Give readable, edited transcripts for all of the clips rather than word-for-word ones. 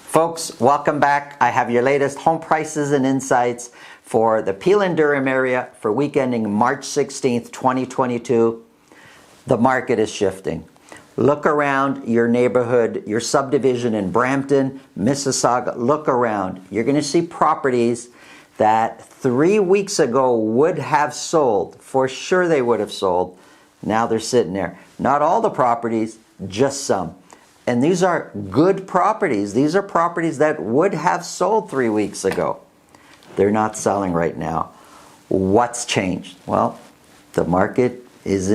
Folks, welcome back. I have your latest home prices and insights for the Peel and Durham area for week ending March 16th, 2022. The market is shifting. Look around your neighborhood, your subdivision in Brampton, Mississauga. Look around. You're going to see properties that 3 weeks ago would have sold. For sure they would have sold. Now they're sitting there. Not all the properties, just some. And these are good properties. These are properties that would have sold 3 weeks ago. They're not selling right now. What's changed? Well, the market is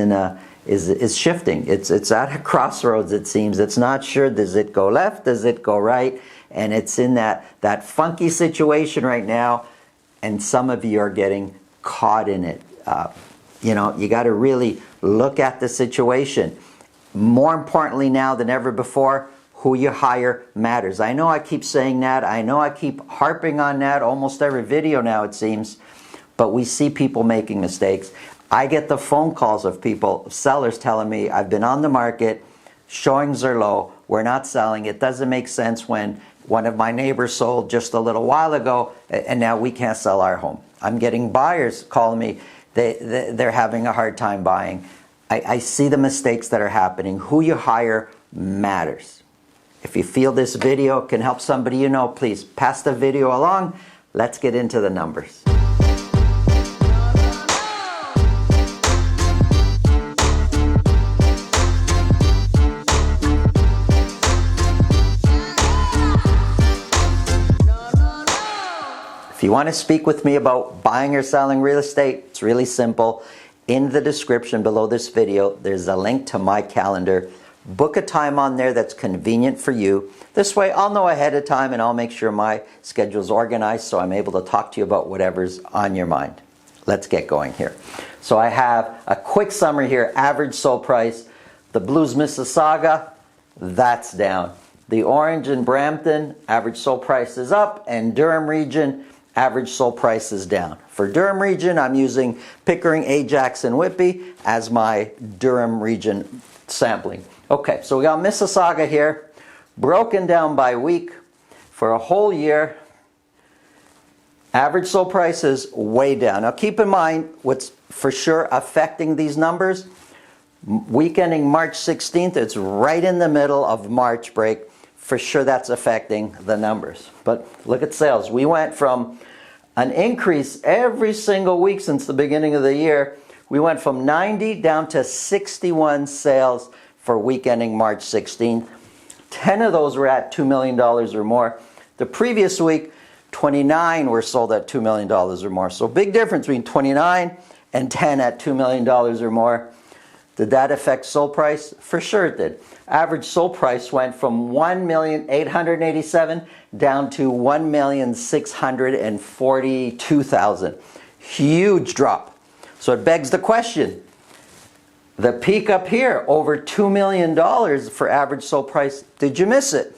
is shifting. It's at a crossroads, it seems. It's not sure. Does it go left? Does it go right? And it's in that funky situation right now. And some of you are getting caught in it. You got to really look at the situation. More importantly now than ever before, who you hire matters. I know I keep saying that. I know I keep harping on that almost every video now, it seems. But we see people making mistakes. I get the phone calls of people, sellers telling me, I've been on the market, showings are low, we're not selling. It doesn't make sense when one of my neighbors sold just a little while ago and now we can't sell our home. I'm getting buyers calling me, they're having a hard time buying. I see the mistakes that are happening. Who you hire matters. If you feel this video can help somebody you know, please pass the video along. Let's get into the numbers. If you want to speak with me about buying or selling real estate, it's really simple. In the description below this video, there's a link to my calendar. Book a time on there that's convenient for you. This way, I'll know ahead of time and I'll make sure my schedule's organized so I'm able to talk to you about whatever's on your mind. Let's get going here. So I have a quick summary here. Average sold price. The Blues Mississauga, that's down. The Orange in Brampton, average sold price is up. And Durham region, average sold price is down. For Durham region, I'm using Pickering, Ajax, and Whitby as my Durham region sampling. Okay, so we got Mississauga here, broken down by week. For a whole year, average sold price is way down. Now keep in mind what's for sure affecting these numbers. Week ending March 16th, it's right in the middle of March break. For sure that's affecting the numbers. But look at sales. We went from an increase every single week since the beginning of the year. We went from 90 down to 61 sales for week ending March 16th. 10 of those were at $2 million or more. The previous week, 29 were sold at $2 million or more. So big difference between 29 and 10 at $2 million or more. Did that affect sold price? For sure it did. Average sold price went from $1,887,000 down to $1,642,000. Huge drop. So it begs the question, the peak up here, over $2 million for average sold price, did you miss it?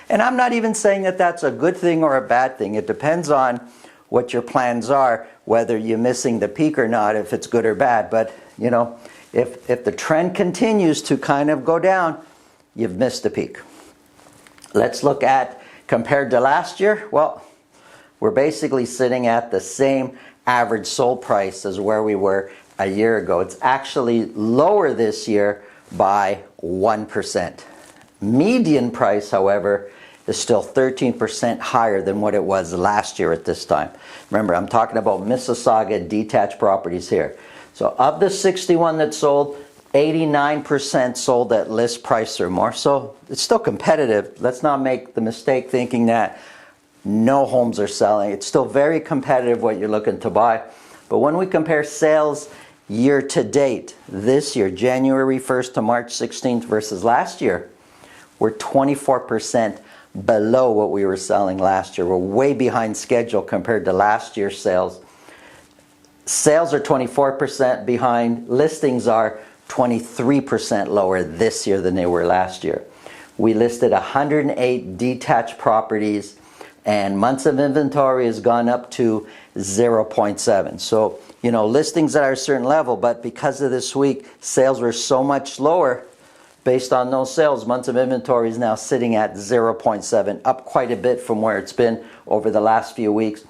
And I'm not even saying that that's a good thing or a bad thing. It depends on what your plans are, whether you're missing the peak or not, if it's good or bad. But, you know, if the trend continues to kind of go down, you've missed the peak. Let's look at, compared to last year, well, we're basically sitting at the same average sold price as where we were a year ago. It's actually lower this year by 1%. Median price, however, is still 13% higher than what it was last year at this time. Remember, I'm talking about Mississauga detached properties here. So of the 61 that sold, 89% sold at list price or more. So it's still competitive. Let's not make the mistake thinking that no homes are selling. It's still very competitive what you're looking to buy. But when we compare sales year to date, this year, January 1st to March 16th versus last year, we're 24% below what we were selling last year. We're way behind schedule compared to last year's sales. Sales are 24% behind. Listings are 23% lower this year than they were last year. We listed 108 detached properties and months of inventory has gone up to 0.7. So, you know, listings are at a certain level, but because of this week, sales were so much lower Based on those sales, months of inventory is now sitting at 0.7, up quite a bit from where it's been over the last few weeks.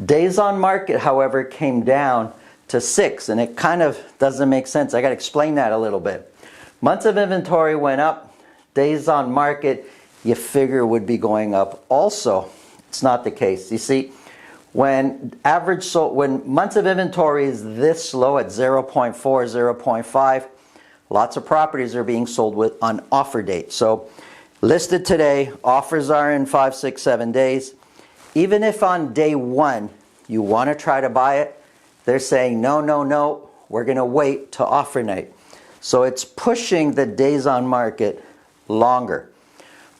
Days on market, however, came down to 6, and it kind of doesn't make sense. I got to explain that a little bit. Months of inventory went up. Days on market, you figure, would be going up also. It's not the case. You see, when months of inventory is this low at 0.4, 0.5, lots of properties are being sold with on offer date. So listed today, offers are in 5, 6, 7 days. Even if on day 1 you want to try to buy it, they're saying, no, no, no, we're going to wait to offer night. So it's pushing the days on market longer.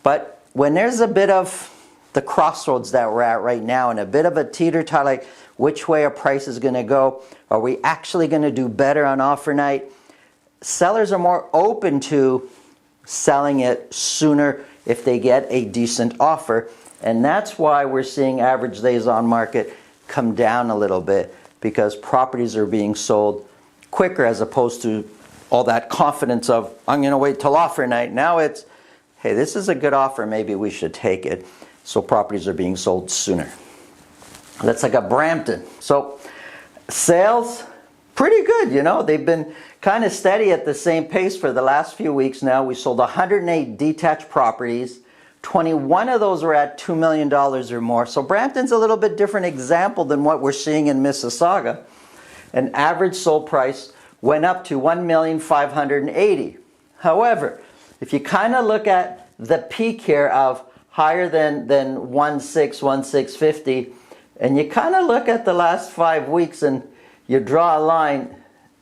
But when there's a bit of the crossroads that we're at right now and a bit of a teeter-totter, like which way a price is going to go, are we actually going to do better on offer night? Sellers are more open to selling it sooner if they get a decent offer. And that's why we're seeing average days on market come down a little bit, because properties are being sold quicker as opposed to all that confidence of, I'm going to wait till offer night. Now it's, hey, this is a good offer, maybe we should take it. So properties are being sold sooner. Let's look at Brampton. So sales, pretty good, you know. They've been kind of steady at the same pace for the last few weeks now. We sold 108 detached properties. 21 of those were at $2 million or more. So Brampton's a little bit different example than what we're seeing in Mississauga. An average sold price went up to $1,580,000. However, if you kind of look at the peak here of higher than 1,650, and you kind of look at the last 5 weeks and you draw a line,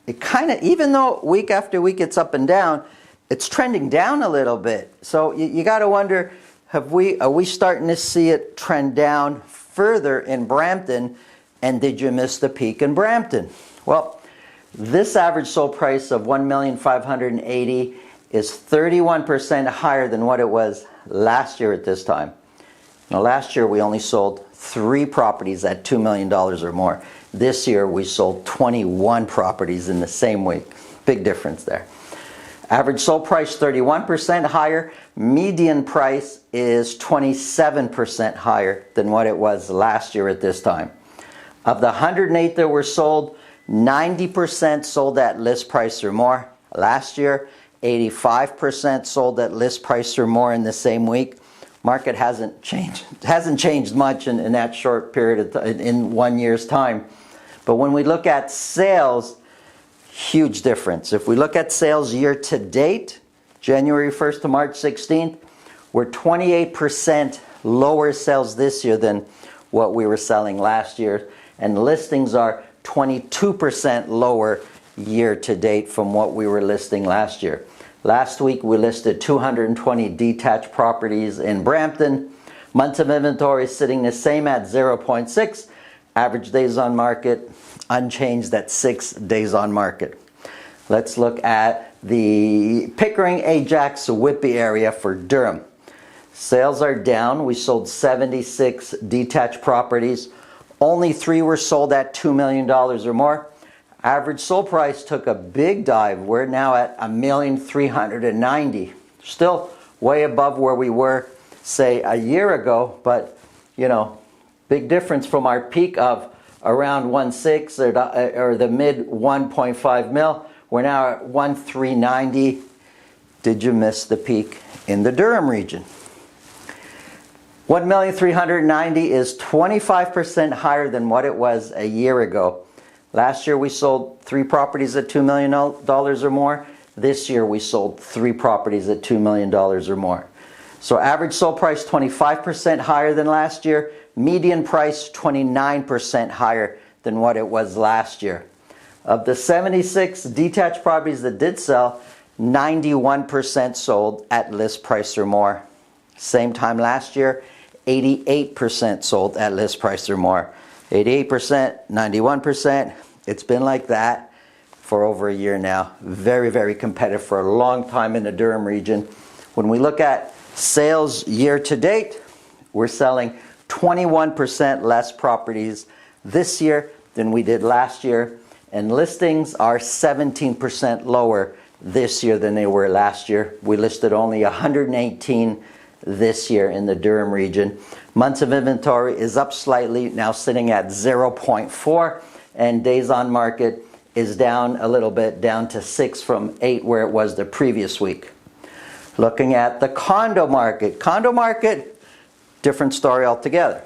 it kind of, even though week after week it's up and down, it's trending down a little bit. So you got to wonder, are we starting to see it trend down further in Brampton, and did you miss the peak in Brampton? Well, this average sold price of $1,580,000 is 31% higher than what it was last year at this time. Now, last year we only sold 3 properties at $2 million or more. This year we sold 21 properties in the same week. Big difference there. Average sold price 31% higher. Median price is 27% higher than what it was last year at this time. Of the 108 that were sold, 90% sold at list price or more. Last year, 85% sold at list price or more in the same week. Market hasn't changed much in that short period in 1 year's time. But when we look at sales, huge difference. If we look at sales year to date, January 1st to March 16th, we're 28% lower sales this year than what we were selling last year. And listings are 22% lower year to date from what we were listing last year. Last week we listed 220 detached properties in Brampton. Months of inventory sitting the same at 0.6. Average days on market unchanged at 6 days on market. Let's look at the Pickering, Ajax, Whitby area for Durham. Sales are down. We sold 76 detached properties. Only 3 were sold at $2 million or more. Average sold price took a big dive. We're now at $1,390,000. Still way above where we were, say, a year ago, but you know, big difference from our peak of around 1.6 or the mid 1.5 mil. We're now at 1,390. Did you miss the peak in the Durham region? 1,390,000 is 25% higher than what it was a year ago. Last year we sold 3 properties at $2 million or more. This year we sold 3 properties at $2 million or more. So average sold price 25% higher than last year. Median price 29% higher than what it was last year. Of the 76 detached properties that did sell, 91% sold at list price or more. Same time last year, 88% sold at list price or more. 88%, 91%. It's been like that for over a year now. Very, very competitive for a long time in the Durham region. When we look at sales year to date, we're selling 21% less properties this year than we did last year, and listings are 17% lower this year than they were last year. We listed only 118 this year in the Durham region. Months of inventory is up slightly, now sitting at 0.4, and days on market is down a little bit, down to 6 from 8 where it was the previous week. Looking at the condo market. Condo market, different story altogether.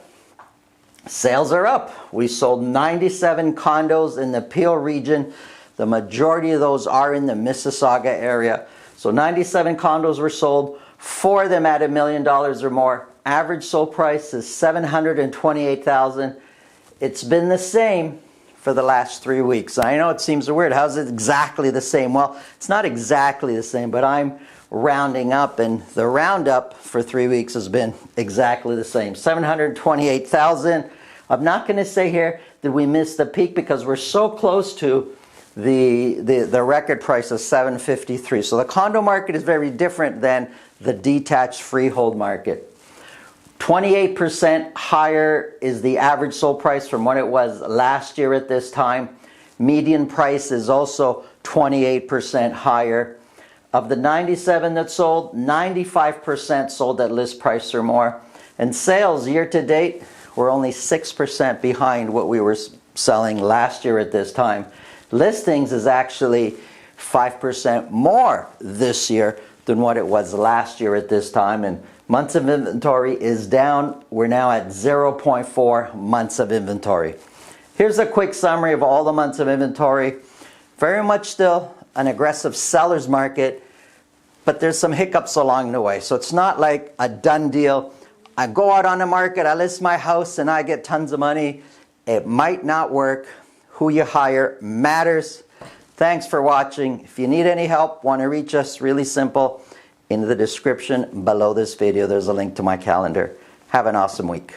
Sales are up. We sold 97 condos in the Peel region. The majority of those are in the Mississauga area. So 97 condos were sold, 4 of them at $1 million or more. Average sold price is $728,000. It's been the same for the last 3 weeks. I know it seems weird. How's it exactly the same? Well, it's not exactly the same, but I'm rounding up, and the roundup for 3 weeks has been exactly the same. $728,000. I'm not going to say here that we missed the peak because we're so close to the record price of $753. So the condo market is very different than the detached freehold market. 28% higher is the average sold price from what it was last year at this time. Median price is also 28% higher. Of the 97 that sold, 95% sold at list price or more. And sales year to date were only 6% behind what we were selling last year at this time. Listings is actually 5% more this year than what it was last year at this time. And months of inventory is down. We're now at 0.4 months of inventory. Here's a quick summary of all the months of inventory. Very much still an aggressive seller's market, but there's some hiccups along the way. So it's not like a done deal. I go out on the market, I list my house, and I get tons of money. It might not work. Who you hire matters. Thanks for watching. If you need any help, want to reach us, really simple. In the description below this video, there's a link to my calendar. Have an awesome week.